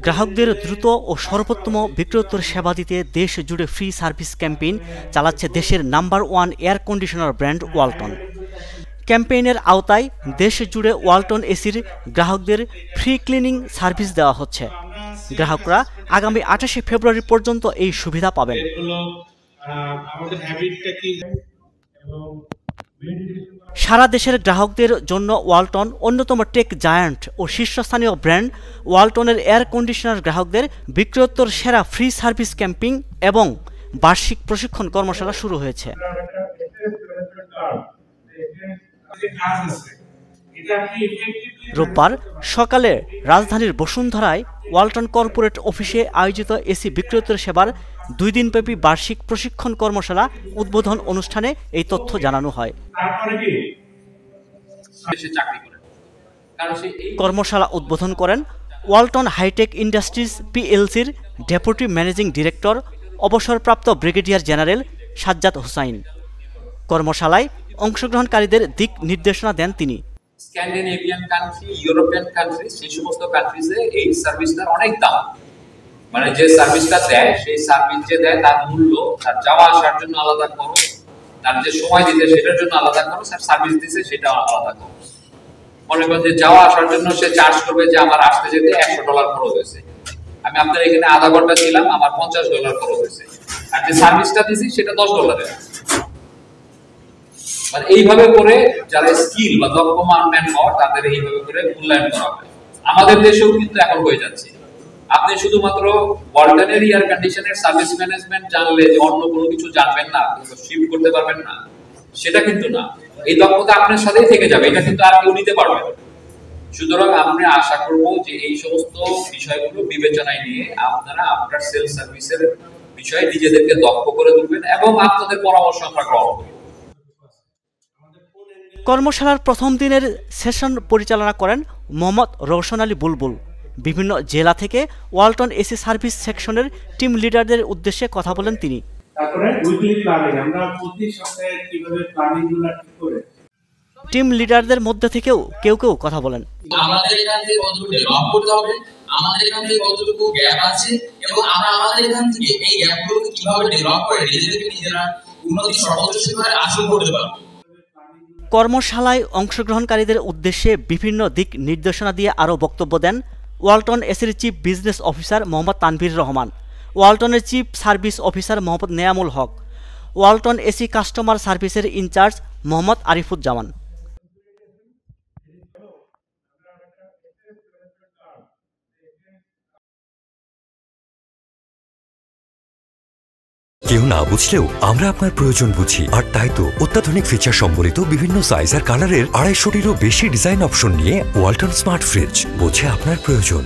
গ্রাহকদের দ্রুত ও সর্বোত্তম বিক্রয়োত্তর সেবা দিতে দেশ জুড়ে ফ্রি সার্ভিস ক্যাম্পেইন চালাচ্ছে দেশের number 1 air conditioner brand Walton. ক্যাম্পেইনের আওতায় দেশ জুড়ে ওয়ালটন এসির গ্রাহকদের ফ্রি ক্লিনিং সার্ভিস দেওয়া হচ্ছে। গ্রাহকরা আগামী 28 ফেব্রুয়ারি পর্যন্ত এই সুবিধা পাবেন। সারা দেশের গ্রাহকদের জন্য ওয়ালটন অন্যতম টেক জায়ান্ট ও শীর্ষস্থানীয় ব্র্যান্ড ওয়ালটনের এয়ার কন্ডিশনার গ্রাহকদের বিক্রয়োত্তর সেরা ফ্রি সার্ভিস ক্যাম্পিং এবং বার্ষিক প্রশিক্ষণ কর্মশালা শুরু হয়েছে। রোববার সকালে রাজধানীর বসুন্ধরায় ওয়ালটন কর্পোরেট অফিসে আয়োজিত এসি বিক্রয়োত্তর সেবার 2 দিনব্যাপী বার্ষিক প্রশিক্ষণ কর্মশালা উদ্বোধন অনুষ্ঠানে এই তথ্য জানানো হয়। কর্মশালা উদ্বোধন করেন ওয়ালটন হাইটেক ইন্ডাস্ট্রিজ পিএলসির ডেপুটি ম্যানেজিং ডিরেক্টর অবসরপ্রাপ্ত ব্রিগেডিয়ার জেনারেল সাজ্জাদ হোসাইন। কর্মশালায় অংশগ্রহণকারীদের দিক নির্দেশনা দেন তিনি। স্ক্যান্ডিনেভিয়ান কান্ট্রি, ইউরোপিয়ান কান্ট্রি, সেই সমস্ত কান্ট্রিজে এই সার্ভিসটার অনেক দাম। মানে যে সার্ভিসটা দেয়, সেই সার্ভিস যে দেয় তার মূল্য, তার যাওয়া আসার জন্য আলাদা খরচ, তার যে সময় দিতে সেটার জন্য আলাদা খরচ, আর সার্ভিস দিতে সেটা আলাদা খরচ। মনে করেন যে যাওয়া আসার জন্য সে চার্জ করবে যে আমার আসতে যেতে $100 খরচ হয়েছে, আমি আপনার এখানে আধা ঘন্টা ছিলাম, আমার $50 খরচ হয়েছে, আর যে সার্ভিসটা দিছি সেটা $10। মানে এইভাবে করে যারা স্কিল বা দক্ষ ম্যান পাওয়ার তাদের এইভাবে করে মূল্যায়ন করা হয়। আমাদের দেশেও কিন্তু এখন হয়ে যাচ্ছে। আপনি শুধুমাত্র ওয়ালটনের এয়ার কন্ডিশনের সার্ভিস ম্যানেজমেন্ট জানলে যে অন্য কোনো কিছু জানবেন না, শিফট করতে পারবেন না, সেটা কিন্তু না। এই দক্ষতা আপনার সাথেই থেকে যাবে, এটা কিন্তু আর কেউ নিতে পারবে না। সুতরাং আমরা আশা করব যে এই সমস্ত বিষয়গুলো বিবেচনায় নিয়ে আপনারা আপনার সেলস সার্ভিসের বিষয়ে নিজেদেরকে দক্ষ করে তুলবেন এবং আপনাদের পরামর্শ আমরা গ্রহণ করব। কর্মশালার প্রথম দিনের সেশন পরিচালনা করেন মোহাম্মদ রওশন আলী বুলবুল। বিভিন্ন জেলা থেকে ওয়ালটন এসি সার্ভিস সেকশনের টিম লিডারদের উদ্দেশ্যে কথা বলেন তিনি। টিম লিডারদের মধ্যে থেকেও কেউ কেউ কথা বলেন। আমাদের এখান থেকে কতটুকু ডেভেলপ করতে হবে, আমাদের এখান থেকে কতটুকু গ্যাপ আছে এবং আমরা আমাদের এখান থেকে এই গ্যাপগুলোকে কিভাবে ডেভেলপ করে নিজেদেরকে নিজেরা উন্নতি সর্বোচ্চ শিখরে হাসিল করতে পারবো। কর্মশালায় অংশগ্রহণকারীদের উদ্দেশ্যে বিভিন্ন দিক নির্দেশনা দিয়ে আরও বক্তব্য দেন ওয়ালটন এসির chief business officer Mohammad Tanvir Rahman, ওয়ালটনের chief service officer Mohammad Neyamul Haque, Walton AC customer সার্ভিসের ইনচার্জ মোহাম্মদ আরিফুজ্জামান। কেউ না বুঝলেও আমরা আপনার প্রয়োজন বুঝি, আর তাই তো অত্যাধুনিক ফিচার সম্বলিত বিভিন্ন সাইজ আর কালারের 250-টিরও বেশি ডিজাইন অপশন নিয়ে ওয়ালটন স্মার্ট ফ্রিজ বোঝে আপনার প্রয়োজন।